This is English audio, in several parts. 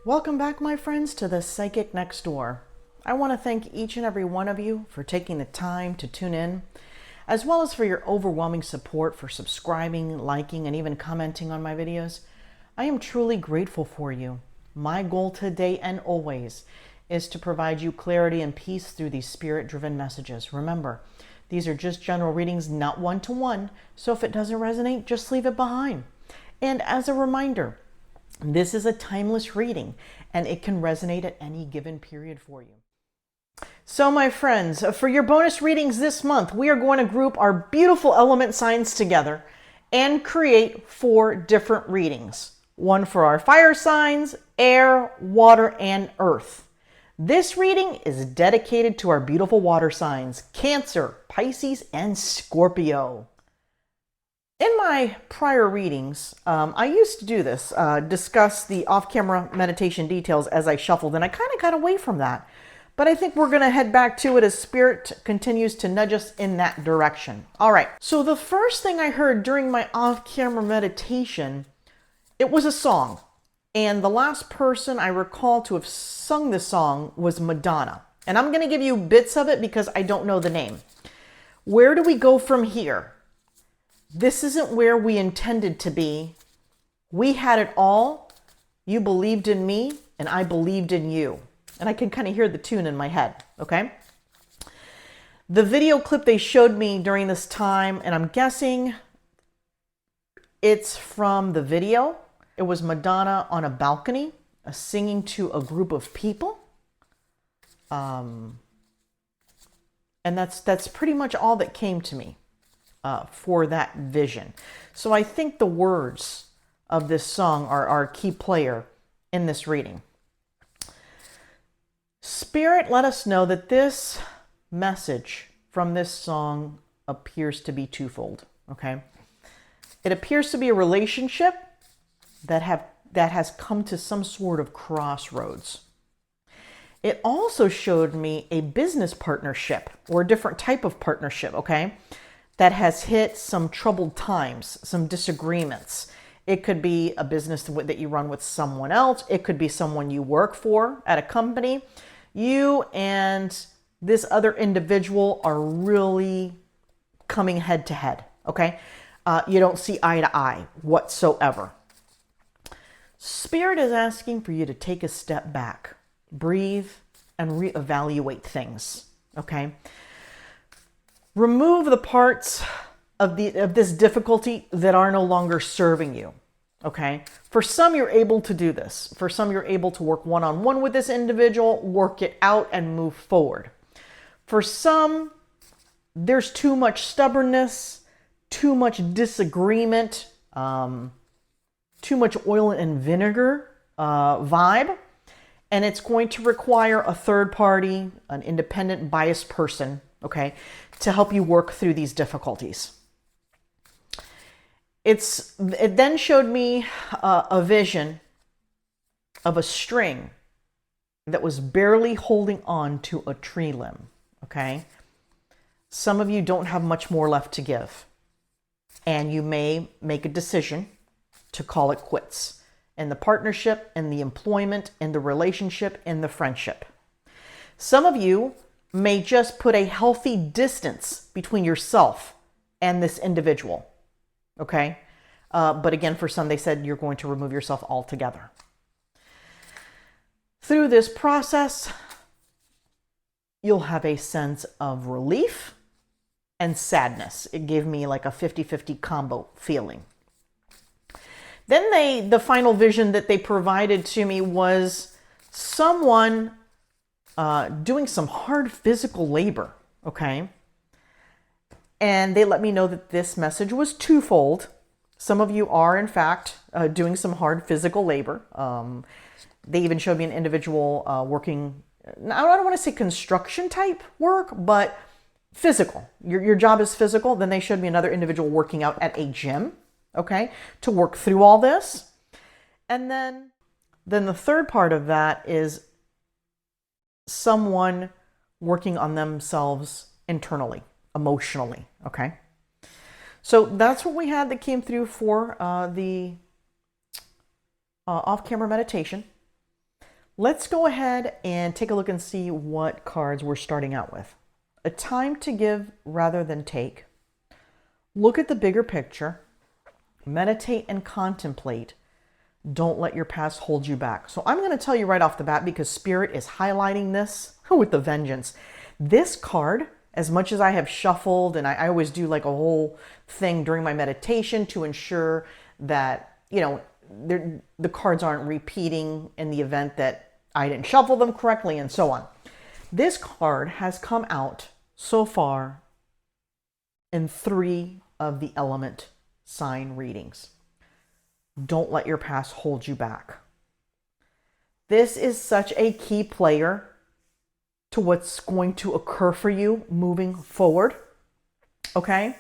Welcome back, my friends, to the Psychic Next Door. I want to thank each and every one of you for taking the time to tune in, as well as for your overwhelming support for subscribing, liking, and even commenting on my videos. I am truly grateful for you. My goal today and always is to provide you clarity and peace through these spirit-driven messages. Remember, these are just general readings, not one-to-one, so if it doesn't resonate, just leave it behind. And as a reminder, this is a timeless reading, and it can resonate at any given period for you. So, my friends, for your bonus readings this month, we are going to group our beautiful element signs together and create 4 different readings. One for our fire signs, air, water, and earth. This reading is dedicated to our beautiful water signs, Cancer, Pisces, and Scorpio. In my prior readings, I used to do this, discuss the off-camera meditation details as I shuffled, and I kind of got away from that. But I think we're going to head back to it as Spirit continues to nudge us in that direction. All right, so the first thing I heard during my off-camera meditation, it was a song. And the last person I recall to have sung this song was Madonna. And I'm going to give you bits of it because I don't know the name. Where do we go from here? This isn't where we intended to be. We had it all. You believed in me, and I believed in you. And I can kind of hear the tune in my head, okay? The video clip they showed me during this time, and I'm guessing it's from the video. It was Madonna on a balcony, singing to a group of people. And that's pretty much all that came to me. For that vision. So I think the words of this song are our key player in this reading. Spirit let us know that this message from this song appears to be twofold, okay? It appears to be a relationship that has come to some sort of crossroads. It also showed me a business partnership or a different type of partnership, okay? That has hit some troubled times, some disagreements. It could be a business that you run with someone else. It could be someone you work for at a company. You and this other individual are really coming head to head, okay? You don't see eye to eye whatsoever. Spirit is asking for you to take a step back, breathe, and reevaluate things, okay? Remove the parts of this difficulty that are no longer serving you, okay? For some, you're able to do this. For some, you're able to work one-on-one with this individual, work it out, and move forward. For some, there's too much stubbornness, too much disagreement, too much oil and vinegar vibe, and it's going to require a third party, an independent, biased person, okay, to help you work through these difficulties. It then showed me a vision of a string that was barely holding on to a tree limb, okay? Some of you don't have much more left to give, and you may make a decision to call it quits in the partnership, in the employment, in the relationship, in the friendship. Some of you may just put a healthy distance between yourself and this individual, okay? But again, for some, they said you're going to remove yourself altogether. Through this process, you'll have a sense of relief and sadness. It gave me like a 50-50 combo feeling. Then the final vision that they provided to me was someone doing some hard physical labor, okay? And they let me know that this message was twofold. Some of you are, in fact, doing some hard physical labor. They even showed me an individual working, I don't want to say construction type work, but physical. Your job is physical. Then they showed me another individual working out at a gym, okay, to work through all this. And then the third part of that is someone working on themselves internally, emotionally, okay? So that's what we had that came through for the off-camera meditation. Let's go ahead and take a look and see what cards we're starting out with. A time to give rather than take. Look at the bigger picture. Meditate and contemplate. Don't let your past hold you back. So I'm going to tell you right off the bat, because Spirit is highlighting this with the vengeance. This card, as much as I have shuffled, and I always do like a whole thing during my meditation to ensure that, you know, the cards aren't repeating in the event that I didn't shuffle them correctly and so on. This card has come out so far in 3 of the element sign readings. Don't let your past hold you back. This is such a key player to what's going to occur for you moving forward. Okay?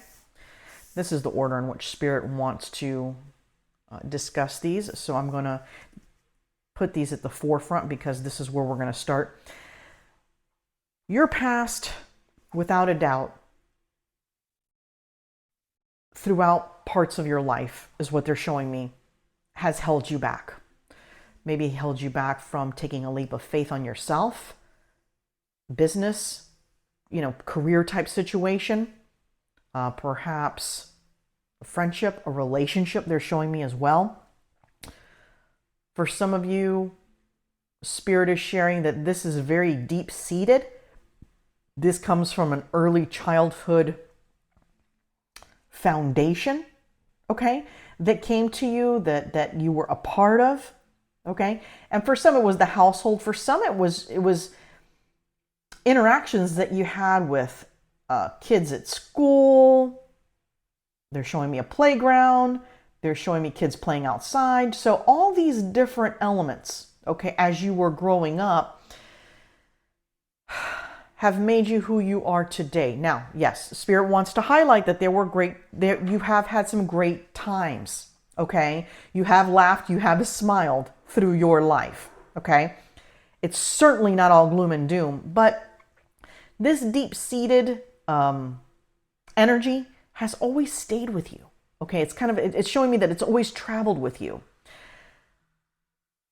This is the order in which Spirit wants to discuss these. So I'm going to put these at the forefront because this is where we're going to start. Your past, without a doubt, throughout parts of your life is what they're showing me, has held you back. Maybe held you back from taking a leap of faith on yourself, business, career type situation, perhaps a friendship, a relationship they're showing me as well. For some of you, Spirit is sharing that this is very deep-seated. This comes from an early childhood foundation, okay, that came to you, that you were a part of, okay? And for some it was the household. For some it was interactions that you had with kids at school. They're showing me a playground. They're showing me kids playing outside. So all these different elements, okay, as you were growing up, have made you who you are today. Now, yes, Spirit wants to highlight that you have had some great times, okay? You have laughed, you have smiled through your life, okay? It's certainly not all gloom and doom, but this deep-seated energy has always stayed with you, okay? It's showing me that it's always traveled with you.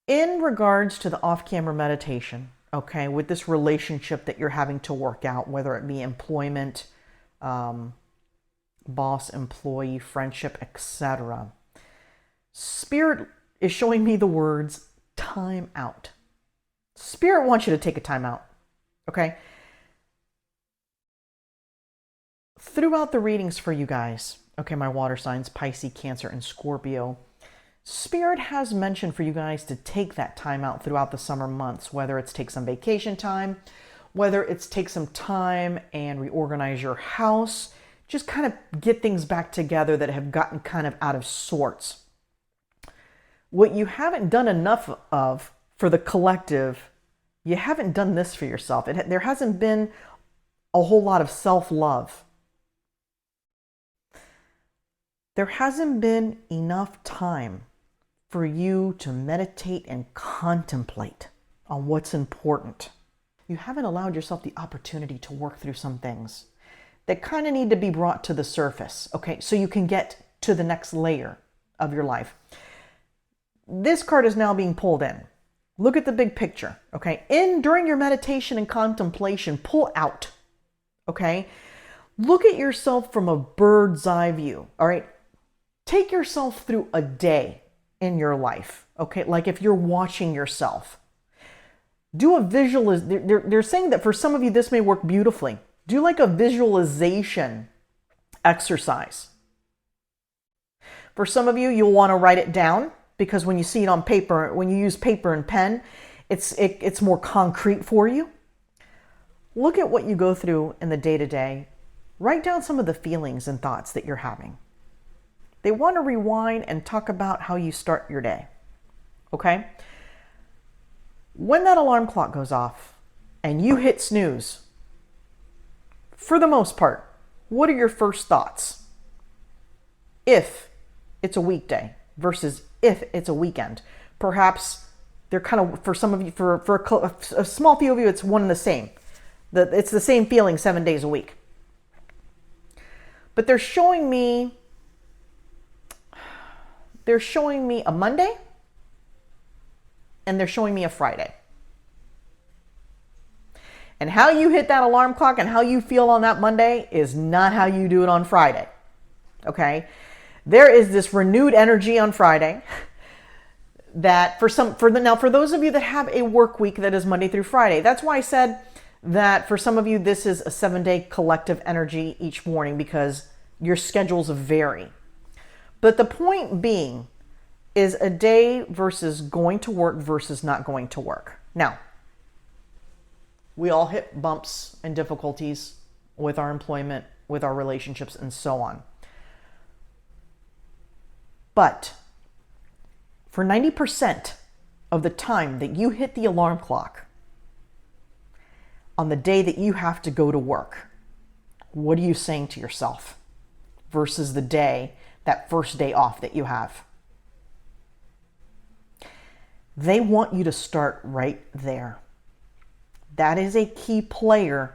In regards to the off-camera meditation, okay, with this relationship that you're having to work out, whether it be employment, boss, employee, friendship, etc. Spirit is showing me the words time out. Spirit wants you to take a time out, okay? Throughout the readings for you guys, okay, my water signs, Pisces, Cancer, and Scorpio, Spirit has mentioned for you guys to take that time out throughout the summer months, whether it's take some vacation time, whether it's take some time and reorganize your house, just kind of get things back together that have gotten kind of out of sorts. What you haven't done enough of for the collective, you haven't done this for yourself. There hasn't been a whole lot of self-love. There hasn't been enough time for you to meditate and contemplate on what's important. You haven't allowed yourself the opportunity to work through some things that kind of need to be brought to the surface, okay, so you can get to the next layer of your life. This card is now being pulled in. Look at the big picture, okay? During your meditation and contemplation, pull out, okay? Look at yourself from a bird's eye view, all right? Take yourself through a day in your life, okay? Like if you're watching yourself. Do a they're saying that for some of you, this may work beautifully. Do like a visualization exercise. For some of you, you'll want to write it down because when you see it on paper, when you use paper and pen, it's more concrete for you. Look at what you go through in the day-to-day. Write down some of the feelings and thoughts that you're having. They want to rewind and talk about how you start your day, okay? When that alarm clock goes off and you hit snooze, for the most part, what are your first thoughts? If it's a weekday versus if it's a weekend. Perhaps they're kind of, for some of you, for a small few of you, it's one and the same. It's the same feeling 7 days a week. But they're showing me a Monday and they're showing me a Friday. And how you hit that alarm clock and how you feel on that Monday is not how you do it on Friday. Okay? There is this renewed energy on Friday that for those of you that have a work week that is Monday through Friday, that's why I said that for some of you, this is a 7-day collective energy each morning because your schedules vary. But the point being is a day versus going to work versus not going to work. Now, we all hit bumps and difficulties with our employment, with our relationships, and so on. But for 90% of the time that you hit the alarm clock on the day that you have to go to work, what are you saying to yourself versus the day, that first day off that you have? They want you to start right there. That is a key player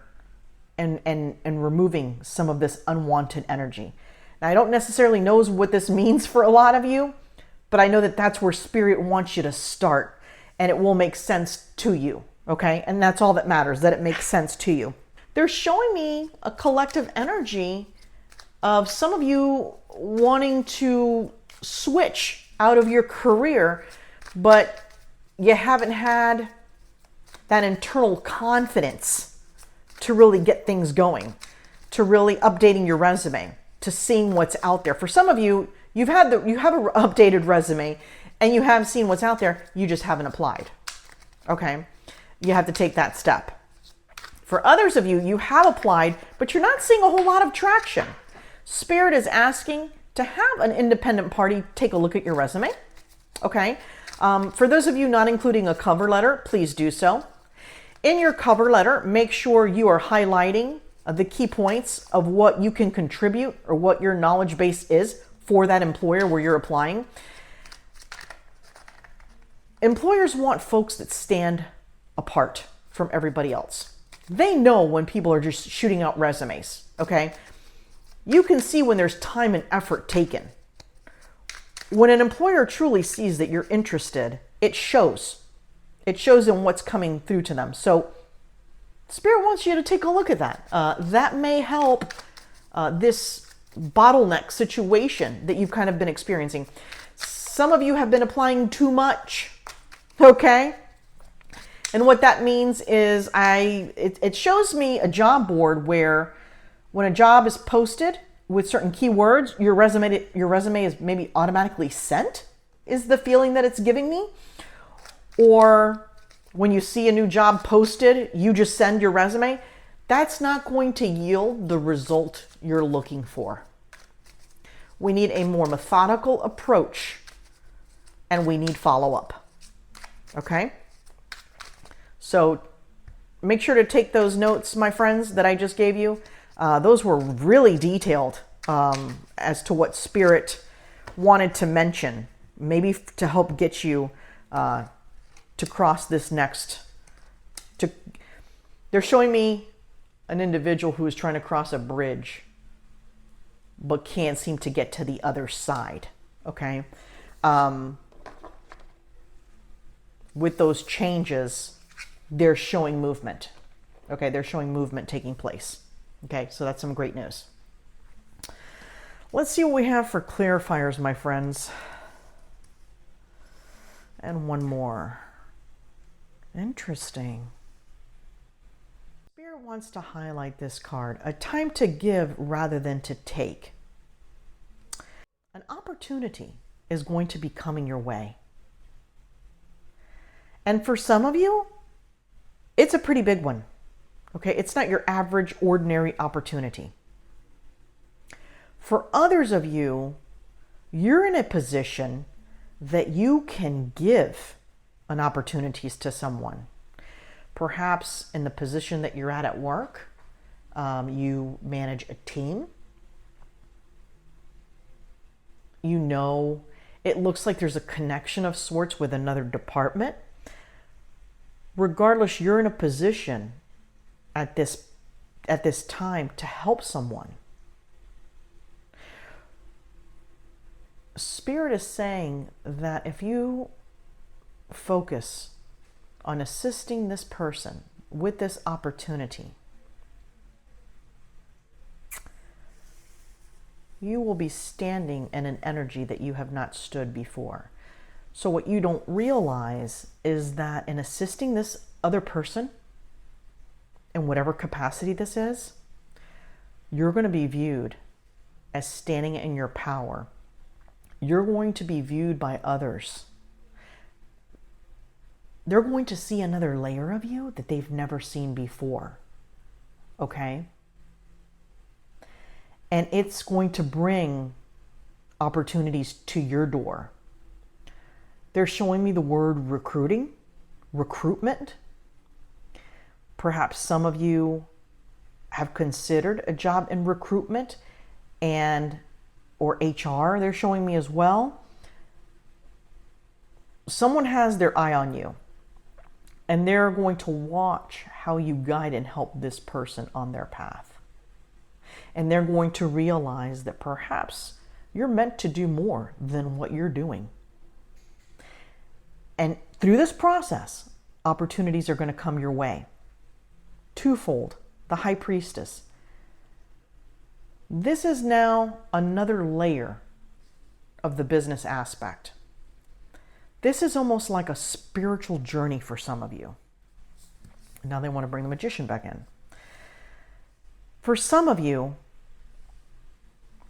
in removing some of this unwanted energy. Now, I don't necessarily know what this means for a lot of you, but I know that that's where Spirit wants you to start, and it will make sense to you, okay? And that's all that matters, that it makes sense to you. They're showing me a collective energy of some of you wanting to switch out of your career, but you haven't had that internal confidence to really get things going, to really updating your resume, to seeing what's out there. For some of you, you have an updated resume and you have seen what's out there, you just haven't applied. Okay? You have to take that step. For others of you, you have applied, but you're not seeing a whole lot of traction. Spirit is asking to have an independent party take a look at your resume. Okay? For those of you not including a cover letter, please do so. In your cover letter, make sure you are highlighting the key points of what you can contribute or what your knowledge base is for that employer where you're applying. Employers want folks that stand apart from everybody else. They know when people are just shooting out resumes, okay? You can see when there's time and effort taken. When an employer truly sees that you're interested, it shows. It shows in what's coming through to them. So Spirit wants you to take a look at that. That may help this bottleneck situation that you've kind of been experiencing. Some of you have been applying too much, okay? And what that means is it shows me a job board where when a job is posted with certain keywords, your resume is maybe automatically sent, is the feeling that it's giving me. Or when you see a new job posted, you just send your resume. That's not going to yield the result you're looking for. We need a more methodical approach, and we need follow-up. Okay? So make sure to take those notes, my friends, that I just gave you. Those were really detailed as to what Spirit wanted to mention, maybe to help get you to cross this next. They're showing me an individual who is trying to cross a bridge but can't seem to get to the other side, okay? With those changes, they're showing movement, okay? They're showing movement taking place, okay? So that's some great news. Let's see what we have for clarifiers, my friends. And one more. Interesting. Spirit wants to highlight this card. A time to give rather than to take. An opportunity is going to be coming your way. And for some of you, it's a pretty big one. Okay, it's not your average, ordinary opportunity. For others of you, you're in a position that you can give an opportunities to someone. Perhaps in the position that you're at work, you manage a team. You know, it looks like there's a connection of sorts with another department. Regardless, you're in a position at this time to help someone. Spirit is saying that if you focus on assisting this person with this opportunity, you will be standing in an energy that you have not stood before. So what you don't realize is that in assisting this other person, in whatever capacity this is, you're going to be viewed as standing in your power. You're going to be viewed by others. They're going to see another layer of you that they've never seen before. Okay? And it's going to bring opportunities to your door. They're showing me the word recruitment. Perhaps some of you have considered a job in recruitment or HR. They're showing me as well. Someone has their eye on you, and they're going to watch how you guide and help this person on their path. And they're going to realize that perhaps you're meant to do more than what you're doing. And through this process, opportunities are going to come your way. Twofold, the High Priestess. This is now another layer of the business aspect. This is almost like a spiritual journey for some of you. Now they want to bring the Magician back in. For some of you,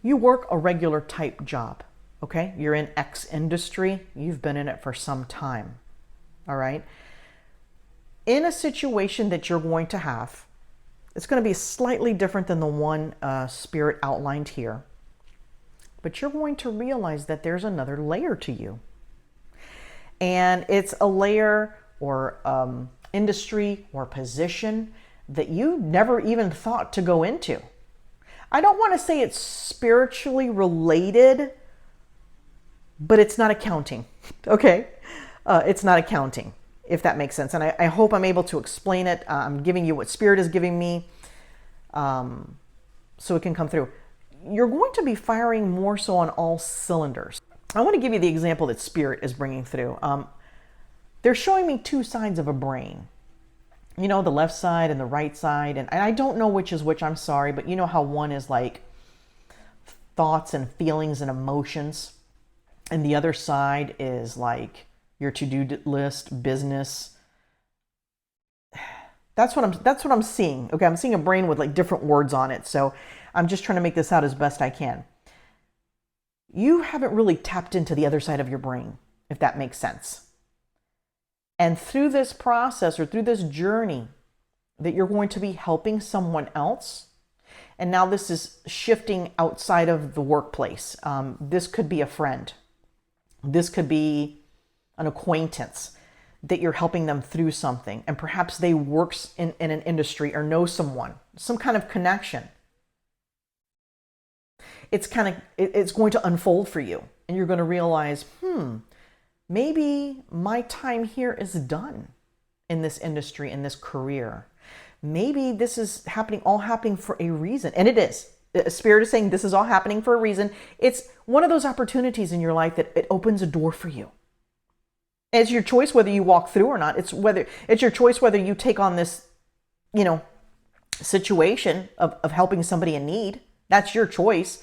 you work a regular type job, okay? You're in X industry. You've been in it for some time, all right? In a situation that you're going to have, it's going to be slightly different than the one Spirit outlined here. But you're going to realize that there's another layer to you. And it's a layer or industry or position that you never even thought to go into. I don't want to say it's spiritually related, but it's not accounting, okay? It's not accounting, if that makes sense. And I hope I'm able to explain it. I'm giving you what Spirit is giving me so it can come through. You're going to be firing more so on all cylinders. I want to give you the example that Spirit is bringing through. They're showing me two sides of a brain. You know, the left side and the right side. And I don't know which is which, I'm sorry, but you know how one is like thoughts and feelings and emotions, and the other side is like your to-do list, business. That's what I'm seeing. Okay, I'm seeing a brain with like different words on it. So I'm just trying to make this out as best I can. You haven't really tapped into the other side of your brain, if that makes sense. And through this process or through this journey that you're going to be helping someone else, and now this is shifting outside of the workplace. This could be a friend. This could be an acquaintance that you're helping them through something. And perhaps they work in an industry or know someone, some kind of connection. It's going to unfold for you. And you're going to realize, maybe my time here is done in this industry, in this career. Maybe this is all happening for a reason. And it is. Spirit is saying this is all happening for a reason. It's one of those opportunities in your life that it opens a door for you. It's your choice whether you walk through or not. It's your choice whether you take on this, situation of helping somebody in need. That's your choice.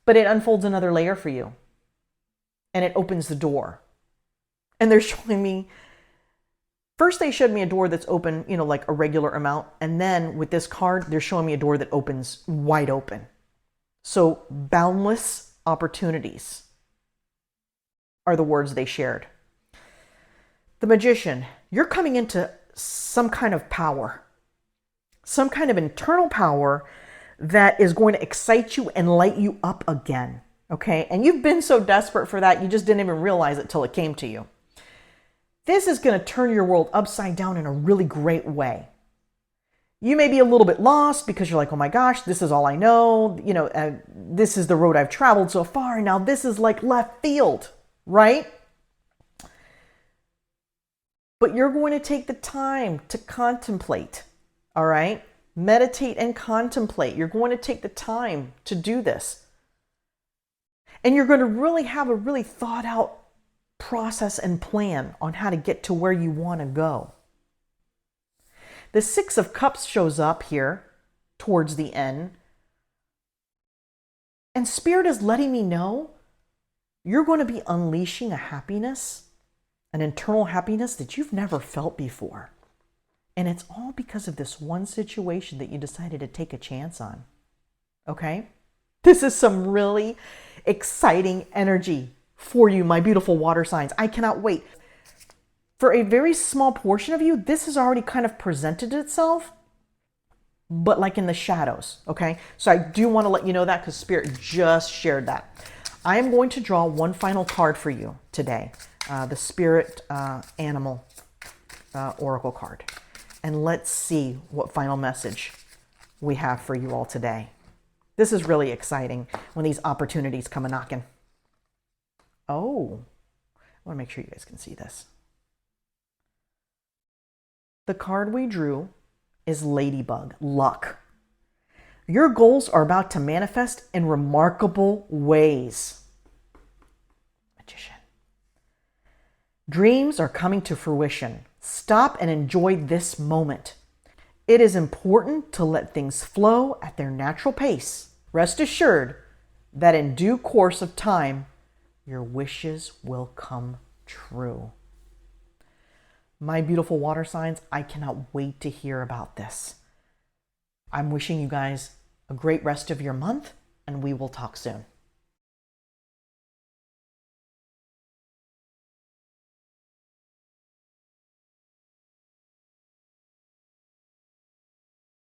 But it unfolds another layer for you. And it opens the door. And they're showing me, first they showed me a door that's open, like a regular amount. And then with this card, they're showing me a door that opens wide open. So boundless opportunities are the words they shared. The Magician, you're coming into some kind of power, some kind of internal power that is going to excite you and light you up again. Okay. And you've been so desperate for that, you just didn't even realize it till it came to you. This is going to turn your world upside down in a really great way. You may be a little bit lost because you're like, oh my gosh, this is all I know. This is the road I've traveled so far. And now this is like left field, right? But you're going to take the time to contemplate, all right? Meditate and contemplate. You're going to take the time to do this. And you're going to really have a really thought out process and plan on how to get to where you want to go. The Six of Cups shows up here towards the end. And Spirit is letting me know you're going to be unleashing a happiness, an internal happiness that you've never felt before. And it's all because of this one situation that you decided to take a chance on. Okay? This is some really exciting energy for you, my beautiful water signs. I cannot wait. For a very small portion of you, this has already kind of presented itself, but like in the shadows, okay? So I do want to let you know that because Spirit just shared that. I am going to draw one final card for you today, the Spirit Animal Oracle card. And let's see what final message we have for you all today. This is really exciting when these opportunities come a-knocking. Oh, I want to make sure you guys can see this. The card we drew is Ladybug, luck. Your goals are about to manifest in remarkable ways. Magician. Dreams are coming to fruition. Stop and enjoy this moment. It is important to let things flow at their natural pace. Rest assured that in due course of time, your wishes will come true. My beautiful water signs, I cannot wait to hear about this. I'm wishing you guys a great rest of your month, and we will talk soon.